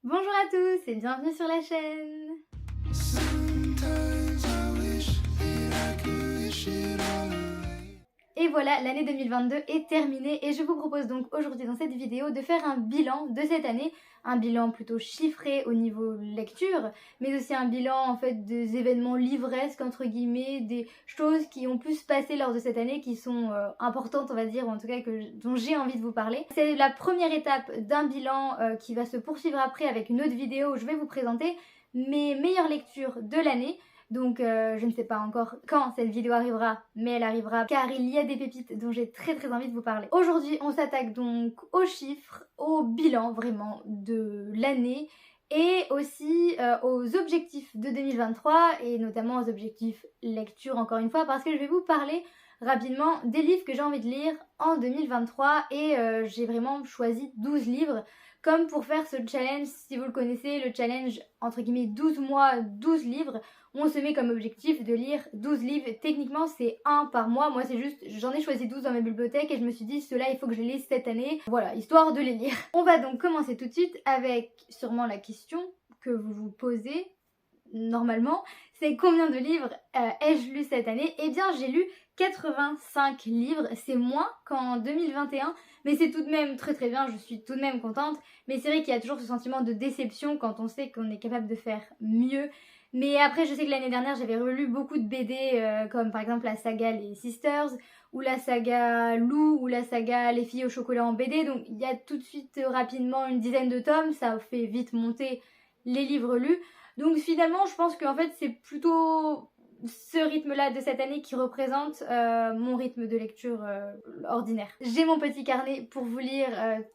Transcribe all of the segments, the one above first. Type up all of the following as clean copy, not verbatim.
Bonjour à tous et bienvenue sur la chaîne. Et voilà, l'année 2022 est terminée et je vous propose donc aujourd'hui dans cette vidéo de faire un bilan de cette année, un bilan plutôt chiffré au niveau lecture, mais aussi un bilan en fait des événements livresques entre guillemets, des choses qui ont pu se passer lors de cette année qui sont importantes on va dire, ou en tout cas dont j'ai envie de vous parler. C'est la première étape d'un bilan qui va se poursuivre après avec une autre vidéo où je vais vous présenter mes meilleures lectures de l'année. Donc je ne sais pas encore quand cette vidéo arrivera, mais elle arrivera car il y a des pépites dont j'ai très envie de vous parler. Aujourd'hui on s'attaque donc aux chiffres, au bilan vraiment de l'année et aussi aux objectifs de 2023 et notamment aux objectifs lecture encore une fois parce que je vais vous parler rapidement des livres que j'ai envie de lire en 2023 et j'ai vraiment choisi 12 livres comme pour faire ce challenge, si vous le connaissez, le challenge entre guillemets 12 mois, 12 livres. On se met comme objectif de lire 12 livres. Techniquement, c'est un par mois. Moi, c'est juste, j'en ai choisi 12 dans ma bibliothèque et je me suis dit, ceux-là, il faut que je les lise cette année. Voilà, histoire de les lire. On va donc commencer tout de suite avec sûrement la question que vous vous posez normalement. C'est combien de livres ai-je lu cette année? Eh bien, j'ai lu 85 livres. C'est moins qu'en 2021. Mais c'est tout de même très bien, je suis tout de même contente. Mais c'est vrai qu'il y a toujours ce sentiment de déception quand on sait qu'on est capable de faire mieux. Mais après, je sais que l'année dernière, j'avais relu beaucoup de BD, comme par exemple la saga Les Sisters, ou la saga Lou, ou la saga Les Filles au chocolat en BD. Donc il y a tout de suite rapidement une dizaine de tomes, ça fait vite monter les livres lus. Donc finalement, je pense qu'en fait, c'est plutôt ce rythme-là de cette année qui représente mon rythme de lecture ordinaire. J'ai mon petit carnet pour vous lire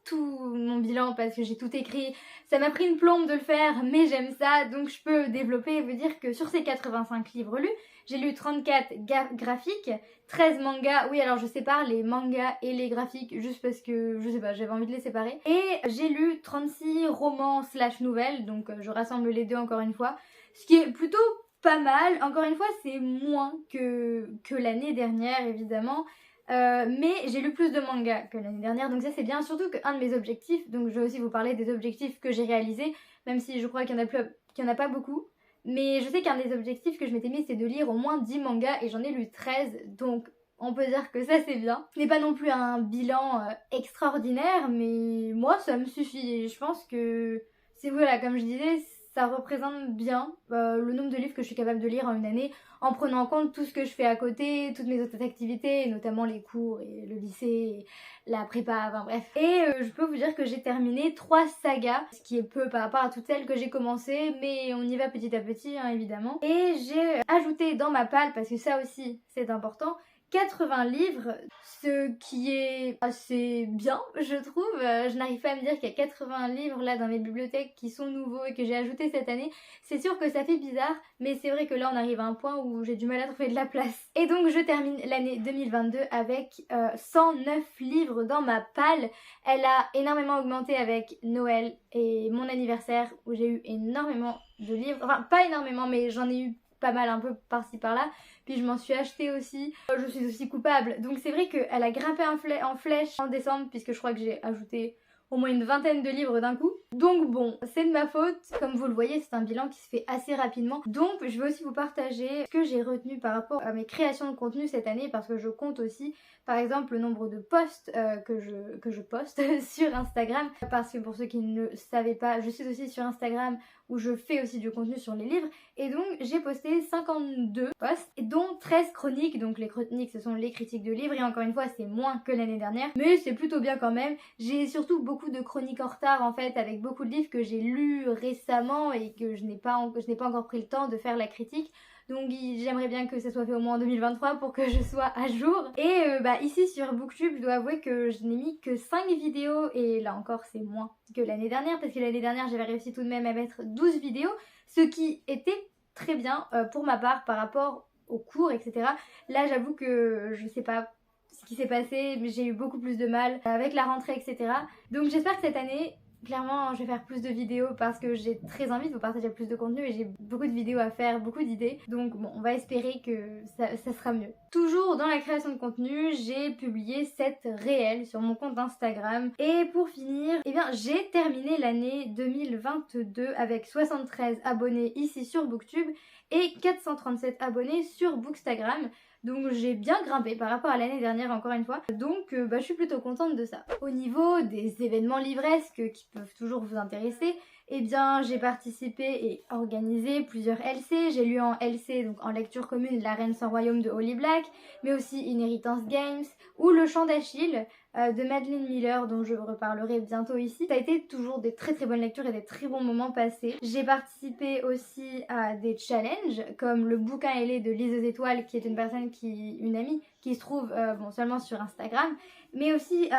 tout mon bilan parce que j'ai tout écrit. Ça m'a pris une plombe de le faire, mais j'aime ça, donc je peux développer et vous dire que sur ces 85 livres lus, j'ai lu 34 graphiques, 13 mangas. Oui, alors je sépare les mangas et les graphiques juste parce que, je sais pas, j'avais envie de les séparer. Et j'ai lu 36 romans / nouvelles, donc je rassemble les deux encore une fois. Ce qui est plutôt pas mal. Encore une fois, c'est moins que l'année dernière, évidemment. Mais j'ai lu plus de mangas que l'année dernière, donc ça c'est bien, surtout qu'un de mes objectifs, donc je vais aussi vous parler des objectifs que j'ai réalisés, même si je crois qu'il y en a pas beaucoup, mais je sais qu'un des objectifs que je m'étais mis c'est de lire au moins 10 mangas et j'en ai lu 13, donc on peut dire que ça c'est bien. Ce n'est pas non plus un bilan extraordinaire, mais moi ça me suffit et je pense que c'est voilà, comme je disais, ça représente bien le nombre de livres que je suis capable de lire en une année en prenant en compte tout ce que je fais à côté, toutes mes autres activités, notamment les cours et le lycée, et la prépa, enfin bref. Et je peux vous dire que j'ai terminé 3 sagas, ce qui est peu par rapport à toutes celles que j'ai commencées, mais on y va petit à petit hein, évidemment. Et j'ai ajouté dans ma palle, parce que ça aussi c'est important, 80 livres, ce qui est assez bien, je trouve. Je n'arrive pas à me dire qu'il y a 80 livres là dans mes bibliothèques qui sont nouveaux et que j'ai ajoutés cette année. C'est sûr que ça fait bizarre, mais c'est vrai que là on arrive à un point où j'ai du mal à trouver de la place. Et donc je termine l'année 2022 avec 109 livres dans ma palle. Elle a énormément augmenté avec Noël et mon anniversaire où j'ai eu énormément de livres. Enfin pas énormément, mais j'en ai eu pas mal un peu par-ci par-là, puis je m'en suis acheté aussi, je suis aussi coupable, donc c'est vrai qu'elle a grimpé en flèche en décembre puisque je crois que j'ai ajouté au moins une vingtaine de livres d'un coup, donc bon, c'est de ma faute. Comme vous le voyez, c'est un bilan qui se fait assez rapidement, donc je vais aussi vous partager ce que j'ai retenu par rapport à mes créations de contenu cette année, parce que je compte aussi par exemple le nombre de posts que je poste sur Instagram, parce que pour ceux qui ne le savaient pas, je suis aussi sur Instagram où je fais aussi du contenu sur les livres, et donc j'ai posté 52 posts, dont 13 chroniques. Donc les chroniques ce sont les critiques de livres, et encore une fois c'est moins que l'année dernière, mais c'est plutôt bien quand même. J'ai surtout beaucoup de chroniques en retard en fait, avec beaucoup de livres que j'ai lus récemment et que je n'ai pas encore pris le temps de faire la critique. Donc j'aimerais bien que ça soit fait au moins en 2023 pour que je sois à jour. Et ici sur Booktube, je dois avouer que je n'ai mis que 5 vidéos, et là encore c'est moins que l'année dernière, parce que l'année dernière j'avais réussi tout de même à mettre 12 vidéos, ce qui était très bien pour ma part par rapport aux cours, etc. Là j'avoue que je sais pas ce qui s'est passé, mais j'ai eu beaucoup plus de mal avec la rentrée, etc. Donc j'espère que cette année Clairement, je vais faire plus de vidéos parce que j'ai très envie de vous partager plus de contenu et j'ai beaucoup de vidéos à faire, beaucoup d'idées. Donc bon, on va espérer que ça sera mieux. Toujours dans la création de contenu, j'ai publié 7 réels sur mon compte Instagram. Et pour finir, eh bien, j'ai terminé l'année 2022 avec 73 abonnés ici sur Booktube et 437 abonnés sur Bookstagram. Donc j'ai bien grimpé par rapport à l'année dernière encore une fois. Donc je suis plutôt contente de ça. Au niveau des événements livresques qui peuvent toujours vous intéresser, eh bien j'ai participé et organisé plusieurs LC. J'ai lu en LC, donc en lecture commune, La Reine sans Royaume de Holly Black, mais aussi Inheritance Games ou Le Chant d'Achille de Madeline Miller, dont je vous reparlerai bientôt ici. Ça a été toujours des très bonnes lectures et des très bons moments passés. J'ai participé aussi à des challenges comme le bouquin ailé de Lise aux étoiles, qui est une amie qui se trouve seulement sur Instagram, mais aussi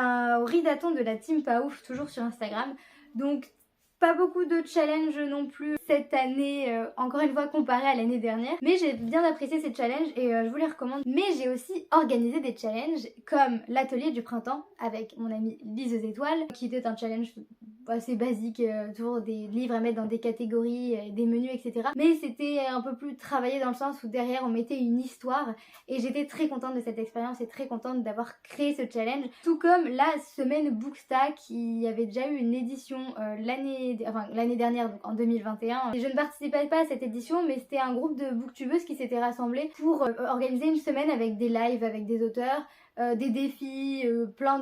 au ridathon de la team Pas Ouf, toujours sur Instagram. Donc pas beaucoup de challenges non plus cette année, encore une fois comparé à l'année dernière. Mais j'ai bien apprécié ces challenges et je vous les recommande. Mais j'ai aussi organisé des challenges comme l'atelier du printemps avec mon amie Lise aux étoiles, qui était un challenge assez basique, toujours des livres à mettre dans des catégories, des menus, etc. Mais c'était un peu plus travaillé dans le sens où derrière on mettait une histoire et j'étais très contente de cette expérience et très contente d'avoir créé ce challenge. Tout comme la semaine Bookstack, qui avait déjà eu une édition l'année dernière, donc en 2021. Et je ne participais pas à cette édition, mais c'était un groupe de booktubeuses qui s'étaient rassemblés pour organiser une semaine avec des lives avec des auteurs, des défis, plein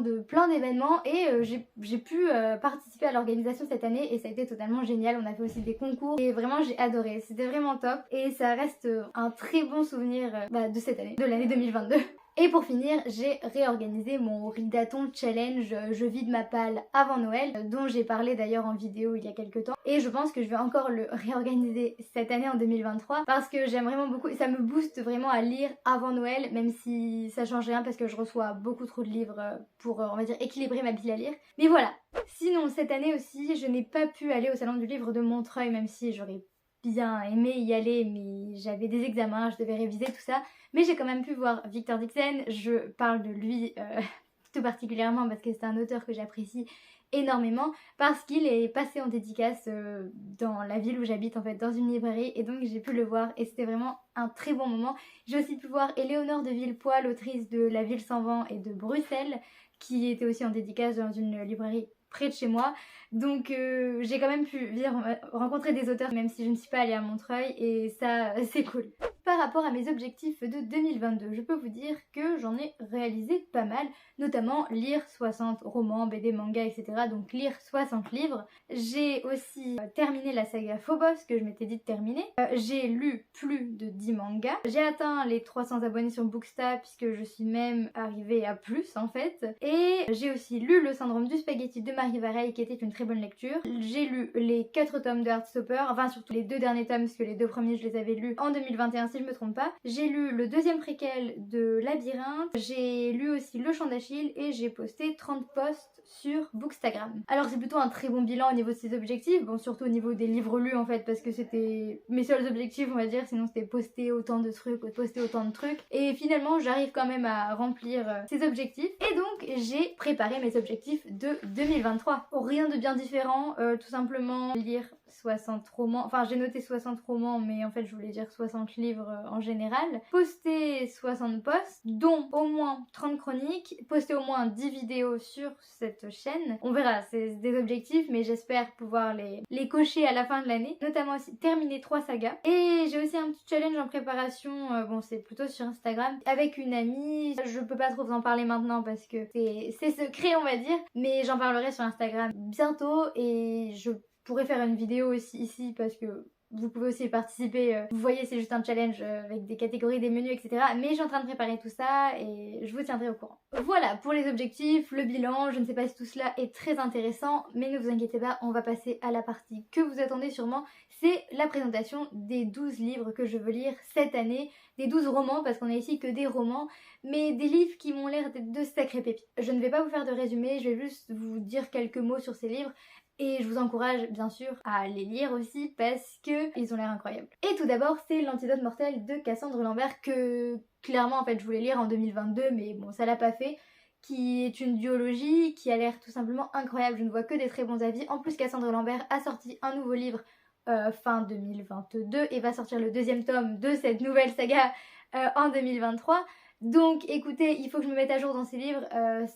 d'événements et j'ai pu participer à l'organisation cette année et ça a été totalement génial. On a fait aussi des concours et vraiment j'ai adoré, c'était vraiment top et ça reste un très bon souvenir de cette année, de l'année 2022. Et pour finir, j'ai réorganisé mon Ridathon Challenge Je vide ma palle avant Noël, dont j'ai parlé d'ailleurs en vidéo il y a quelques temps. Et je pense que je vais encore le réorganiser cette année en 2023 parce que j'aime vraiment beaucoup et ça me booste vraiment à lire avant Noël, même si ça change rien parce que je reçois beaucoup trop de livres pour, on va dire, équilibrer ma pile à lire. Mais voilà. Sinon, cette année aussi, je n'ai pas pu aller au Salon du Livre de Montreuil, même si j'aurais bien aimé y aller, mais j'avais des examens, je devais réviser tout ça. Mais j'ai quand même pu voir Victor Dixon. Je parle de lui tout particulièrement parce que c'est un auteur que j'apprécie énormément, parce qu'il est passé en dédicace dans la ville où j'habite, en fait, dans une librairie, et donc j'ai pu le voir et c'était vraiment un très bon moment. J'ai aussi pu voir Éléonore de Villepoix, l'autrice de La Ville sans vent et de Bruxelles, qui était aussi en dédicace dans une librairie près de chez moi. Donc j'ai quand même pu rencontrer des auteurs même si je ne suis pas allée à Montreuil et ça c'est cool. Par rapport à mes objectifs de 2022, je peux vous dire que j'en ai réalisé pas mal, notamment lire 60 romans, BD, manga, etc. Donc lire 60 livres. J'ai aussi terminé la saga Phobos que je m'étais dit de terminer. J'ai lu plus de 10 mangas. J'ai atteint les 300 abonnés sur Booksta puisque je suis même arrivée à plus en fait. Et j'ai aussi lu Le Syndrome du Spaghetti de Marie Vareille qui était une très bonne lecture. J'ai lu les 4 tomes de Heartstopper, enfin surtout les 2 derniers tomes parce que les 2 premiers je les avais lus en 2021 si je me trompe pas. J'ai lu le 2e préquel de Labyrinthe, j'ai lu aussi Le Chant d'Achille et j'ai posté 30 posts sur Bookstagram. Alors c'est plutôt un très bon bilan au niveau de ces objectifs, bon surtout au niveau des livres lus en fait parce que c'était mes seuls objectifs on va dire, sinon c'était poster autant de trucs, et finalement j'arrive quand même à remplir ces objectifs et donc j'ai préparé mes objectifs de 2023. Rien de bien différent, tout simplement lire 60 romans, enfin j'ai noté 60 romans mais en fait je voulais dire 60 livres en général, poster 60 posts dont au moins 30 chroniques, poster au moins 10 vidéos sur cette chaîne. On verra, c'est des objectifs mais j'espère pouvoir les cocher à la fin de l'année, notamment aussi terminer 3 sagas. Et j'ai aussi un petit challenge en préparation, bon c'est plutôt sur Instagram, avec une amie. Je peux pas trop vous en parler maintenant parce que c'est secret on va dire, mais j'en parlerai sur Instagram bientôt et je pourrais faire une vidéo aussi ici parce que vous pouvez aussi y participer. Vous voyez, c'est juste un challenge avec des catégories, des menus, etc. Mais je suis en train de préparer tout ça et je vous tiendrai au courant. Voilà pour les objectifs, le bilan. Je ne sais pas si tout cela est très intéressant, mais ne vous inquiétez pas, on va passer à la partie que vous attendez sûrement. C'est la présentation des 12 livres que je veux lire cette année. Des 12 romans, parce qu'on a ici que des romans, mais des livres qui m'ont l'air d'être de sacrés pépites. Je ne vais pas vous faire de résumé, je vais juste vous dire quelques mots sur ces livres. Et je vous encourage bien sûr à les lire aussi parce que ils ont l'air incroyables. Et tout d'abord c'est L'Antidote mortel de Cassandre Lambert que clairement en fait je voulais lire en 2022 mais bon ça l'a pas fait. qui est une duologie qui a l'air tout simplement incroyable. Je ne vois que des très bons avis. En plus, Cassandre Lambert a sorti un nouveau livre fin 2022 et va sortir le deuxième tome de cette nouvelle saga en 2023. Donc écoutez, il faut que je me mette à jour dans ces livres,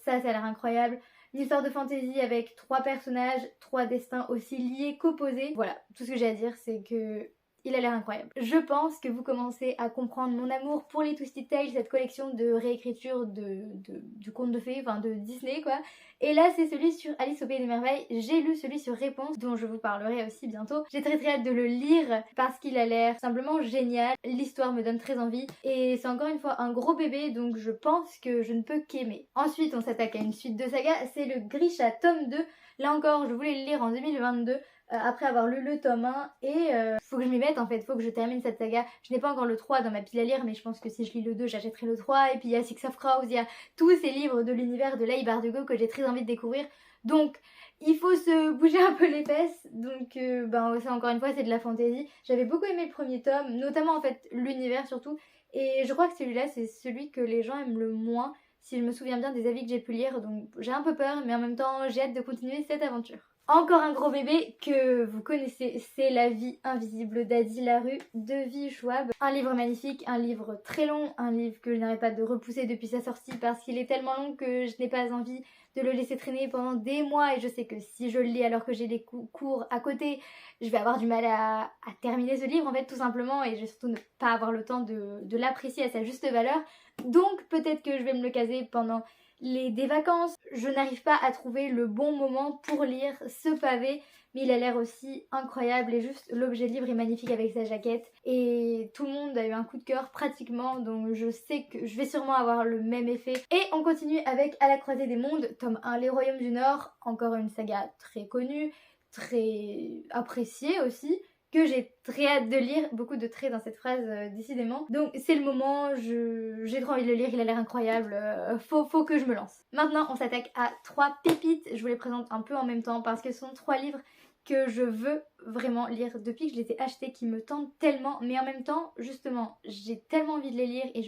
ça a l'air incroyable. Une histoire de fantasy avec 3 personnages, 3 destins aussi liés qu'opposés. Voilà, tout ce que j'ai à dire c'est que il a l'air incroyable. Je pense que vous commencez à comprendre mon amour pour les Twisted Tales, cette collection de réécriture du conte de fées, enfin de Disney quoi. Et là c'est celui sur Alice au Pays des Merveilles. J'ai lu celui sur Réponse dont je vous parlerai aussi bientôt. J'ai très hâte de le lire parce qu'il a l'air simplement génial. L'histoire me donne très envie et c'est encore une fois un gros bébé donc je pense que je ne peux qu'aimer. Ensuite on s'attaque à une suite de saga, c'est le Grisha tome 2. Là encore je voulais le lire en 2022. Après avoir lu le tome 1 et faut que je m'y mette en fait, faut que je termine cette saga. Je n'ai pas encore le 3 dans ma pile à lire mais je pense que si je lis le 2 j'achèterai le 3 et puis il y a Six of Crows, il y a tous ces livres de l'univers de Leigh Bardugo que j'ai très envie de découvrir. Donc il faut se bouger un peu les fesses, donc ça encore une fois c'est de la fantasy. J'avais beaucoup aimé le premier tome, notamment en fait l'univers surtout et je crois que celui-là c'est celui que les gens aiment le moins si je me souviens bien des avis que j'ai pu lire donc j'ai un peu peur mais en même temps j'ai hâte de continuer cette aventure. Encore un gros bébé que vous connaissez, c'est La vie invisible d'Adi Larue de Vi Schwab. Un livre magnifique, un livre très long, un livre que je n'arrête pas de repousser depuis sa sortie parce qu'il est tellement long que je n'ai pas envie de le laisser traîner pendant des mois et je sais que si je le lis alors que j'ai des cours à côté, je vais avoir du mal à terminer ce livre en fait tout simplement et je vais surtout ne pas avoir le temps de l'apprécier à sa juste valeur. Donc peut-être que je vais me le caser pendant des vacances. Je n'arrive pas à trouver le bon moment pour lire ce pavé mais il a l'air aussi incroyable et juste l'objet de livre est magnifique avec sa jaquette et tout le monde a eu un coup de cœur pratiquement donc je sais que je vais sûrement avoir le même effet. Et on continue avec À la croisée des mondes, tome 1 Les Royaumes du Nord, encore une saga très connue, très appréciée aussi, que j'ai très hâte de lire, beaucoup de traits dans cette phrase décidément. Donc c'est le moment, j'ai trop envie de le lire, il a l'air incroyable, faut que je me lance. Maintenant on s'attaque à 3 pépites, je vous les présente un peu en même temps parce que ce sont 3 livres que je veux vraiment lire depuis que je les ai achetés, qui me tentent tellement, mais en même temps justement j'ai tellement envie de les lire et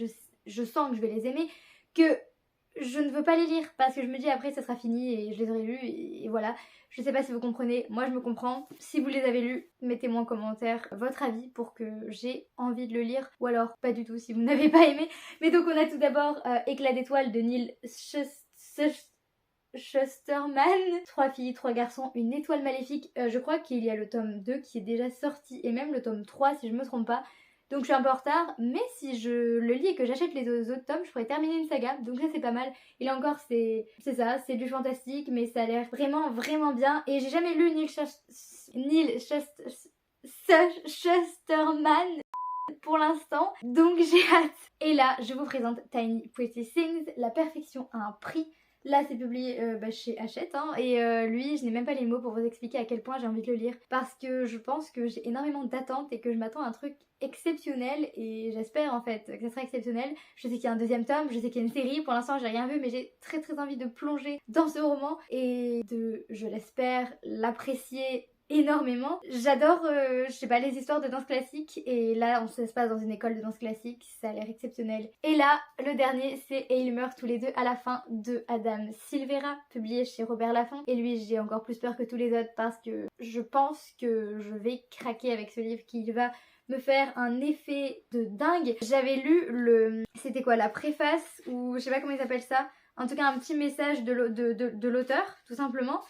je sens que je vais les aimer que je ne veux pas les lire parce que je me dis après ça sera fini et je les aurai lus et voilà. Je sais pas si vous comprenez, moi je me comprends. Si vous les avez lus, mettez-moi en commentaire votre avis pour que j'ai envie de le lire ou alors pas du tout si vous n'avez pas aimé. Mais donc on a tout d'abord Éclat d'étoiles de Neil Shusterman. 3 filles, 3 garçons, une étoile maléfique. Je crois qu'il y a le tome 2 qui est déjà sorti et même le tome 3 si je me trompe pas. Donc je suis un peu en retard, mais si je le lis et que j'achète les autres tomes, je pourrais terminer une saga, donc ça c'est pas mal. Et là encore c'est ça, c'est du fantastique, mais ça a l'air vraiment vraiment bien. Et j'ai jamais lu Neil Shusterman pour l'instant, donc j'ai hâte. Et là je vous présente Tiny Pretty Things, la perfection à un prix. Là c'est publié chez Hachette et lui je n'ai même pas les mots pour vous expliquer à quel point j'ai envie de le lire parce que je pense que j'ai énormément d'attentes et que je m'attends à un truc exceptionnel et j'espère en fait que ça sera exceptionnel. Je sais qu'il y a un deuxième tome, je sais qu'il y a une série, pour l'instant j'ai rien vu mais j'ai très envie de plonger dans ce roman et de, je l'espère, l'apprécier énormément. J'adore, je sais pas, les histoires de danse classique et là ça se passe dans une école de danse classique, ça a l'air exceptionnel. Et là, le dernier c'est Et ils meurent tous les deux à la fin de Adam Silvera, publié chez Robert Laffont. Et lui j'ai encore plus peur que tous les autres parce que je pense que je vais craquer avec ce livre qui va me faire un effet de dingue. J'avais lu c'était quoi, la préface ou je sais pas comment ils appellent ça. En tout cas un petit message de l'auteur tout simplement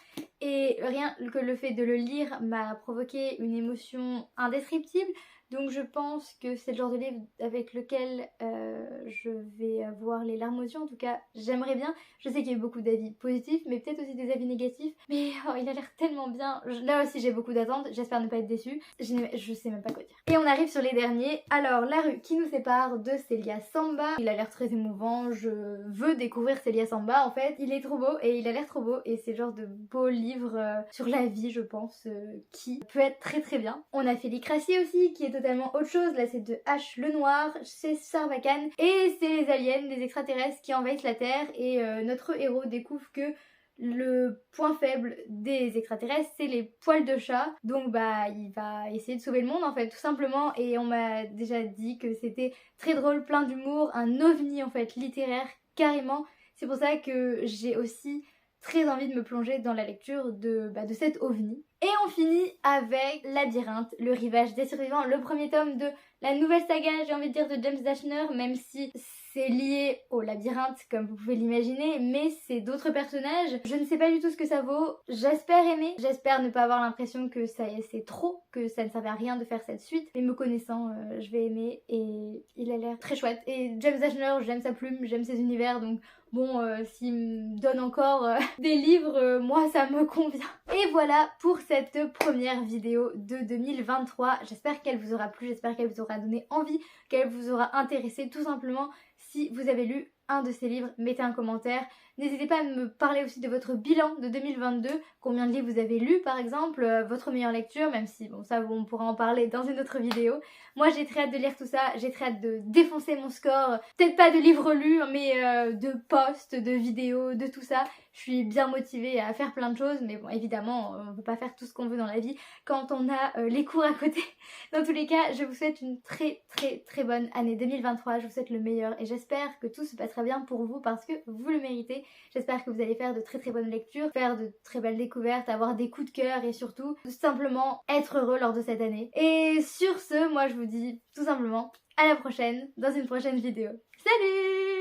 et rien que le fait de le lire m'a provoqué une émotion indescriptible donc je pense que c'est le genre de livre avec lequel je vais avoir les larmes aux yeux. En tout cas j'aimerais bien, je sais qu'il y a eu beaucoup d'avis positifs mais peut-être aussi des avis négatifs mais il a l'air tellement bien. Là aussi j'ai beaucoup d'attentes, j'espère ne pas être déçue, je sais même pas quoi dire. Et on arrive sur les derniers. Alors La rue qui nous sépare de Célia Samba, il a l'air très émouvant, je veux découvrir Célia Samba en fait, il est trop beau et il a l'air trop beau et c'est le genre de beau livre sur la vie je pense qui peut être très bien. On a Félix Crassier aussi qui est totalement autre chose, là c'est de H le Noir, c'est Sarbacane et c'est les aliens, des extraterrestres qui envahissent la Terre et notre héros découvre que le point faible des extraterrestres c'est les poils de chat donc il va essayer de sauver le monde en fait tout simplement et on m'a déjà dit que c'était très drôle, plein d'humour, un ovni en fait littéraire carrément. C'est pour ça que j'ai aussi très envie de me plonger dans la lecture de cet ovni. Et on finit avec Labyrinthe, le rivage des survivants, le premier tome de la nouvelle saga, j'ai envie de dire, de James Dashner, même si c'est lié au labyrinthe, comme vous pouvez l'imaginer, mais c'est d'autres personnages. Je ne sais pas du tout ce que ça vaut. J'espère aimer. J'espère ne pas avoir l'impression que c'est trop, que ça ne servait à rien de faire cette suite. Mais me connaissant, je vais aimer et il a l'air très chouette. Et James Dashner, j'aime sa plume, j'aime ses univers, donc bon, s'il me donne encore des livres, moi ça me convient. Et voilà pour cette première vidéo de 2023. J'espère qu'elle vous aura plu, j'espère qu'elle vous aura donné envie, qu'elle vous aura intéressé tout simplement. Si vous avez lu un de ces livres, mettez un commentaire. N'hésitez pas à me parler aussi de votre bilan de 2022, combien de livres vous avez lu par exemple, votre meilleure lecture, même si bon ça on pourra en parler dans une autre vidéo. Moi j'ai très hâte de lire tout ça, j'ai très hâte de défoncer mon score, peut-être pas de livres lus mais de posts, de vidéos, de tout ça. Je suis bien motivée à faire plein de choses, mais bon évidemment on peut pas faire tout ce qu'on veut dans la vie quand on a les cours à côté. Dans tous les cas, je vous souhaite une très bonne année 2023, je vous souhaite le meilleur et j'espère que tout se passera bien pour vous parce que vous le méritez. J'espère que vous allez faire de très bonnes lectures, faire de très belles découvertes, avoir des coups de cœur et surtout tout simplement être heureux lors de cette année. Et sur ce, moi je vous dis tout simplement à la prochaine dans une prochaine vidéo. Salut!